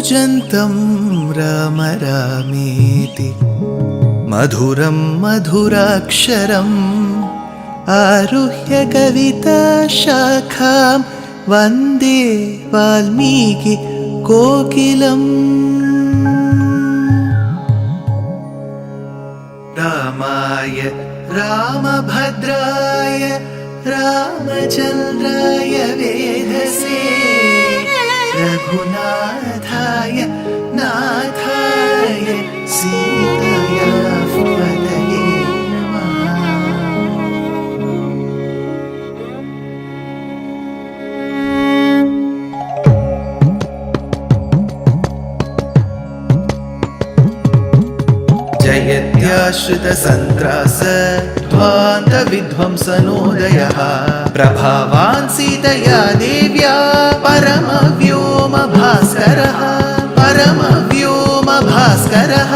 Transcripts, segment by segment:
कूजन्तं राम रामेति मधुरं मधुराक्षरम् आरुह्य कविताशाखां वन्दे वाल्मीकि कोकिलम्। रामाय रामभद्राय रामचन्द्राय वेधसे रघुनाथाय नाथाय सीताया पतये नमः। जयत्याश्रितसन्त्रास ध्वान्तविध्वंसनोदयः प्रभावान् सीतया देव्या परमव्योमभास्करः परमव्योमभास्करः।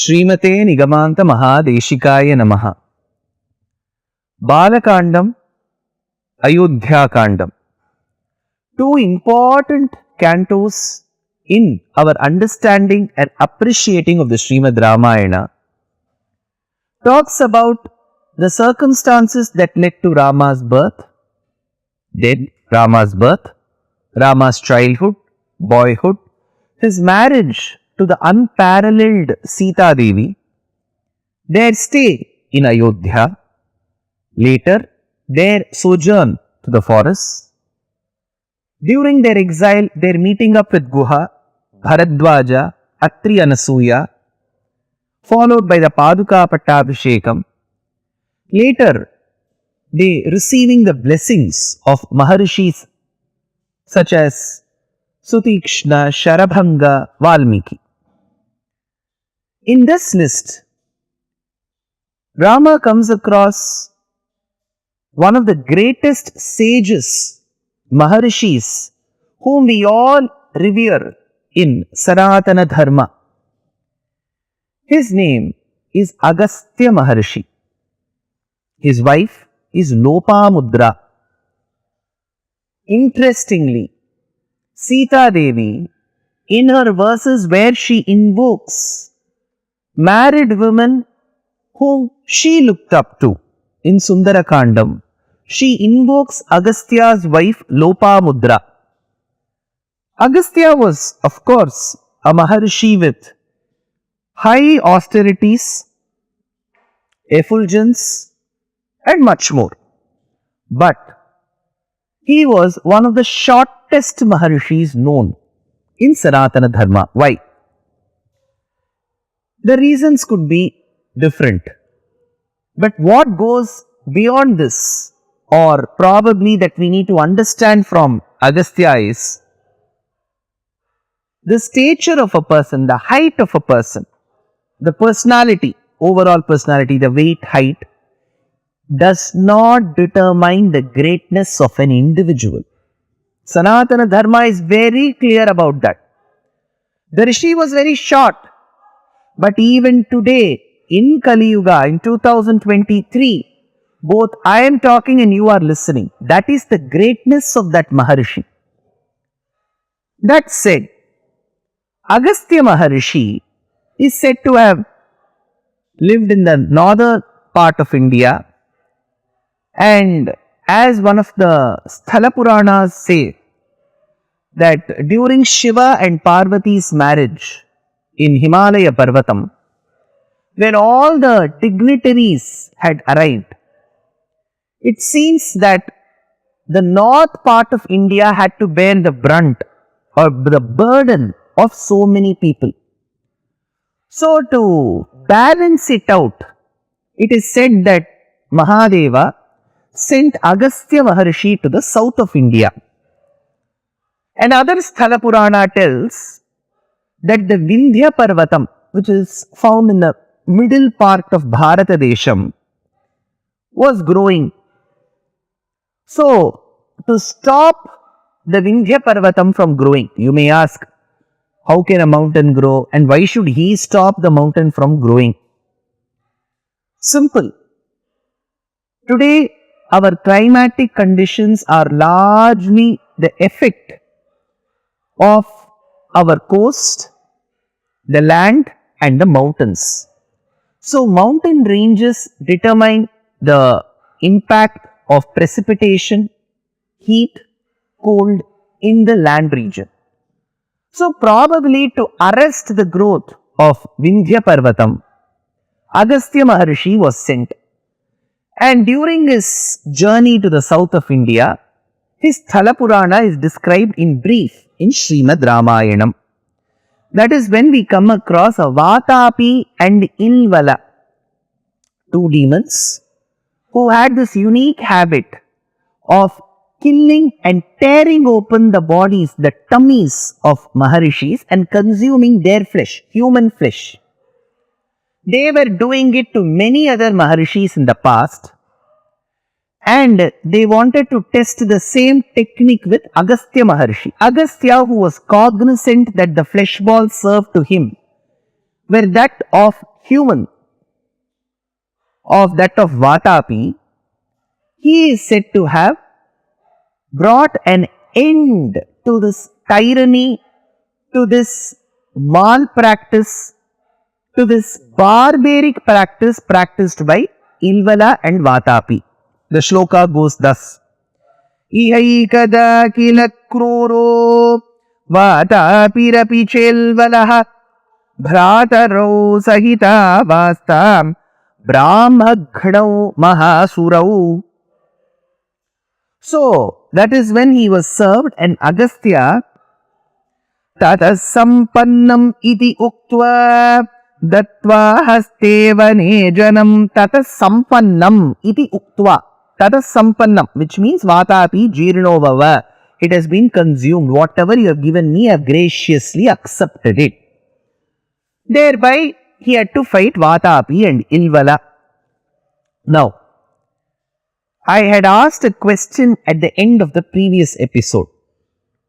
श्रीमते निगमान्त महादेशिकाय नमः। बालकाण्डम्, अयोध्याकाण्डम्, two important cantos in our understanding and appreciating of the Srimad Ramayana, talks about the circumstances that led to Rama's birth, then Rama's birth, Rama's childhood, boyhood, his marriage to the unparalleled Sita Devi, their stay in Ayodhya, later their sojourn to the forests, during their exile, their meeting up with Guha, Bharadwaja, Atri Anasuya, followed by the Paduka Pattabhishekam. Later, they receiving the blessings of Maharishis such as Sutikshna, Sharabhanga, Valmiki. In this list, Rama comes across one of the greatest sages, Maharishis, whom we all revere in Sanatana Dharma. His name is Agastya Maharishi. His wife is Lopamudra. Interestingly, Sita Devi, in her verses where she invokes married women whom she looked up to in Sundarakandam, she invokes Agastya's wife Lopamudra. Agastya was, of course, a Maharishi with high austerities, effulgence, and much more. But he was one of the shortest Maharishis known in Sanatana Dharma. Why? The reasons could be different. But what goes beyond this, or probably that we need to understand from Agastya, is the stature of a person, the height of a person, the personality, overall personality, the weight, height, does not determine the greatness of an individual. Sanatana Dharma is very clear about that. The Rishi was very short, but even today, in Kali Yuga, in 2023, both I am talking and you are listening. That is the greatness of that Maharishi. That said, Agastya Maharishi is said to have lived in the northern part of India, and as one of the Sthala Puranas say, that during Shiva and Parvati's marriage in Himalaya Parvatam, when all the dignitaries had arrived, it seems that the north part of India had to bear the brunt or the burden of so many people. So to balance it out, it is said that Mahadeva sent Agastya Maharishi to the south of India. Another Sthala Purana tells that the Vindhya Parvatam, which is found in the middle part of Bharata Desham, was growing. So, to stop the Vindhya Parvatam from growing, you may ask, how can a mountain grow and why should he stop the mountain from growing? Simple. Today, our climatic conditions are largely the effect of our coast, the land and the mountains. So, mountain ranges determine the impact of precipitation, heat, cold in the land region. So, probably to arrest the growth of Vindhya Parvatam, Agastya Maharshi was sent. And during his journey to the south of India, his Thala Purana is described in brief in Srimad Ramayanam. That is when we come across a Vatapi and Ilvala, two demons who had this unique habit of killing and tearing open the bodies, the tummies of Maharishis and consuming their flesh, human flesh. They were doing it to many other Maharishis in the past, and they wanted to test the same technique with Agastya Maharshi. Agastya, who was cognizant that the flesh balls served to him were that of human, of that of Vatapi, he is said to have brought an end to this tyranny, to this malpractice, to this barbaric practice practiced by Ilvala and Vatapi. The shloka goes thus: Ihaikada kila kruro Vatapirapi chelvalaha Bhrataro sahita vastam Brāmhanas mahasurau. So, that is when he was served, and Agastya Tata sampannam iti uktva Dattva hasteva nejanam Tata sampannam iti uktva. Tata sampannam, which means Vatapi jirnovava. It has been consumed. Whatever you have given me, I have graciously accepted it. Thereby, he had to fight Vatapi and Ilvala. Now, I had asked a question at the end of the previous episode,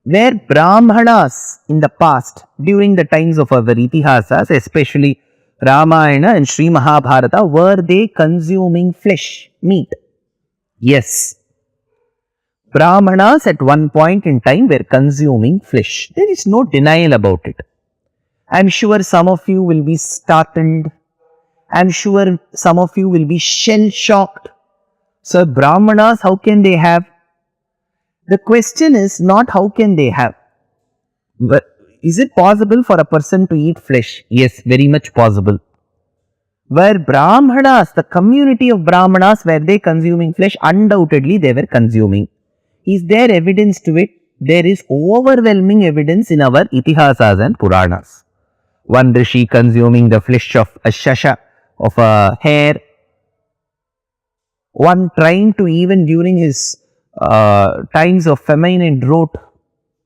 where Brāmhanas in the past, during the times of our Itihasas, especially Ramayana and Sri Mahabharata, were they consuming flesh, meat? Yes. Brāmhanas at one point in time were consuming flesh. There is no denial about it. I am sure some of you will be startled. I am sure some of you will be shell-shocked. So, Brāmhanas, how can they have? The question is not how can they have. But is it possible for a person to eat flesh? Yes, very much possible. Were Brāmhanas, the community of Brāmhanas, were they consuming flesh? Undoubtedly they were consuming. Is there evidence to it? There is overwhelming evidence in our Itihasas and Puranas. One rishi consuming the flesh of a shasha, of a hare. One trying to, even during his times of famine and drought,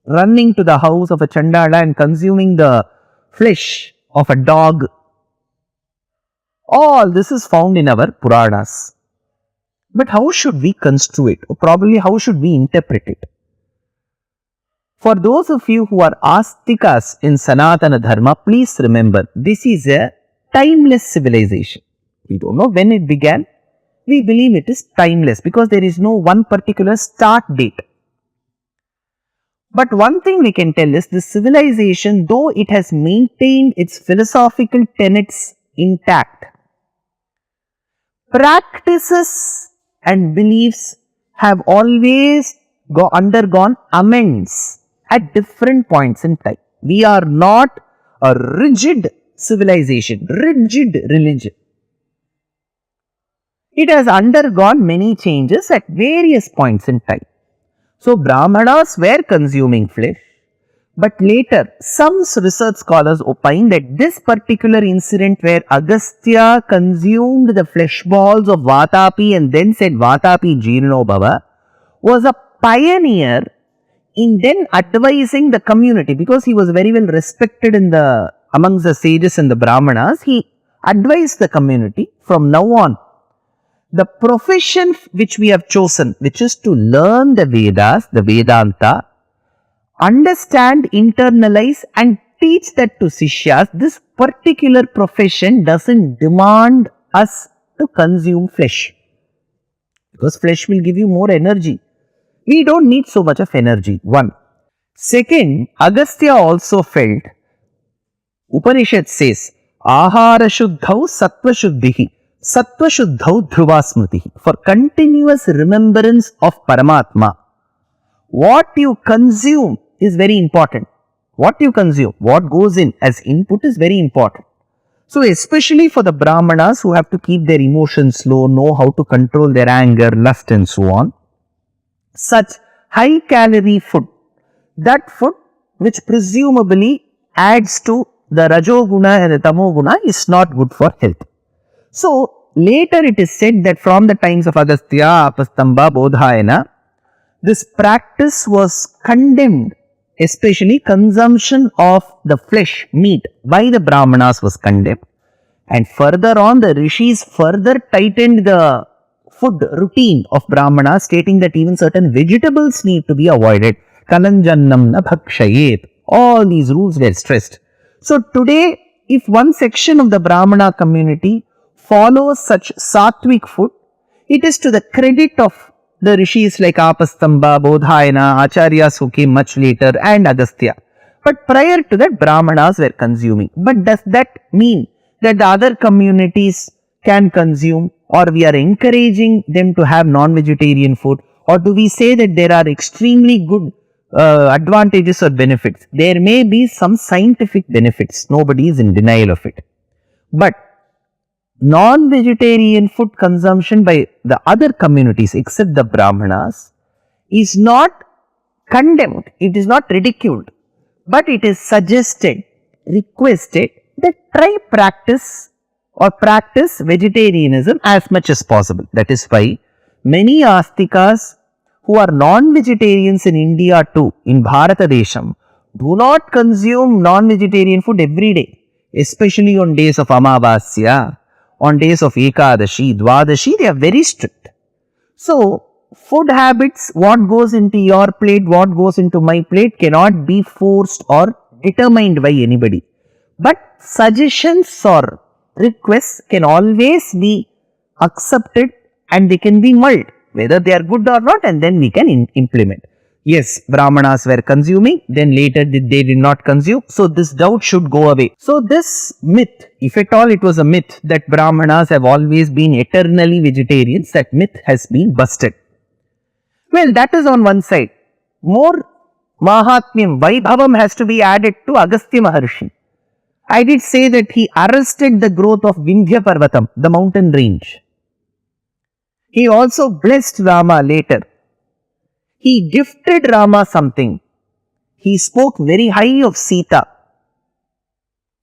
running to the house of a Chandala and consuming the flesh of a dog. All this is found in our Puranas. But how should we construe it? Or probably how should we interpret it? For those of you who are Astikas in Sanatana Dharma, please remember, this is a timeless civilization. We don't know when it began. We believe it is timeless because there is no one particular start date. But one thing we can tell is this civilization, though it has maintained its philosophical tenets intact, practices and beliefs have always undergone amends at different points in time. We are not a rigid civilization, rigid religion. It has undergone many changes at various points in time. So, Brāmhanas were consuming flesh, but later some research scholars opine that this particular incident where Agastya consumed the flesh balls of Vatapi and then said Vatapi Jirno Bhava was a pioneer in then advising the community, because he was very well respected in amongst the sages and the Brāhmanas. He advised the community, from now on, the profession which we have chosen, which is to learn the Vedas, the Vedanta, understand, internalize and teach that to Sishyas, this particular profession doesn't demand us to consume flesh. Because flesh will give you more energy. We don't need so much of energy. One. Second, Agastya also felt, Upanishad says, Ahara Shuddhau Sattva Shuddhihi Sattva Shuddhau Dhruva Smritihi. For continuous remembrance of Paramatma, what you consume is very important. What you consume, what goes in as input is very important. So especially for the Brāmhanas who have to keep their emotions low, know how to control their anger, lust and so on, such high calorie food, that food which presumably adds to the Rajoguna and the Tamoguna is not good for health. So later it is said that from the times of Agastya, Apastamba, Bodhayana, this practice was condemned, especially consumption of the flesh, meat by the Brāhmanas was condemned. And further on, the rishis further tightened the food routine of Brāhmanas, stating that even certain vegetables need to be avoided. Kalanjannam na bhakshayet. All these rules were stressed. So today, if one section of the Brāhmana community follows such sattvic food, it is to the credit of the rishis like Apastamba, Bodhayana, Acharyas who came much later and Agastya. But prior to that, Brāhmanas were consuming. But does that mean that the other communities can consume, or we are encouraging them to have non-vegetarian food, or do we say that there are extremely good advantages or benefits? There may be some scientific benefits. Nobody is in denial of it. But non-vegetarian food consumption by the other communities except the Brāhmanas is not condemned, it is not ridiculed, but it is suggested, requested that try practice vegetarianism as much as possible. That is why many astikas who are non-vegetarians in India too, in Bharatadesham, do not consume non-vegetarian food every day, especially on days of Amavasya. On days of Ekadashi, Dwadashi, they are very strict. So, food habits, what goes into your plate, what goes into my plate cannot be forced or determined by anybody. But suggestions or requests can always be accepted and they can be mulled, whether they are good or not, and then we can implement. Yes, Brāhmanas were consuming, then later they did not consume. So this doubt should go away. So this myth, if at all it was a myth that Brāhmanas have always been eternally vegetarians, that myth has been busted. Well, that is on one side. More Mahatmyam, Vaibhavam has to be added to Agastya Maharshi. I did say that he arrested the growth of Vindhya Parvatam, the mountain range. He also blessed Rama later. He gifted Rama something. He spoke very high of Sita.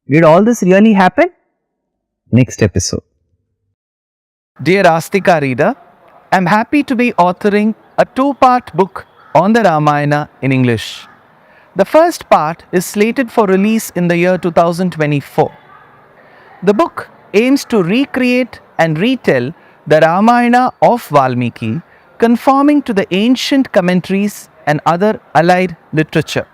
Did all this really happen? Next episode. Dear Astika reader, I am happy to be authoring a 2-part book on the Ramayana in English. The first part is slated for release in the year 2024. The book aims to recreate and retell the Ramayana of Valmiki, conforming to the ancient commentaries and other allied literature.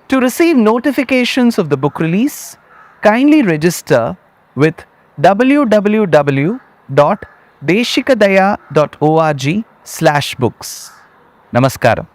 To receive notifications of the book release, kindly register with www.deshikadaya.org/books. Namaskaram.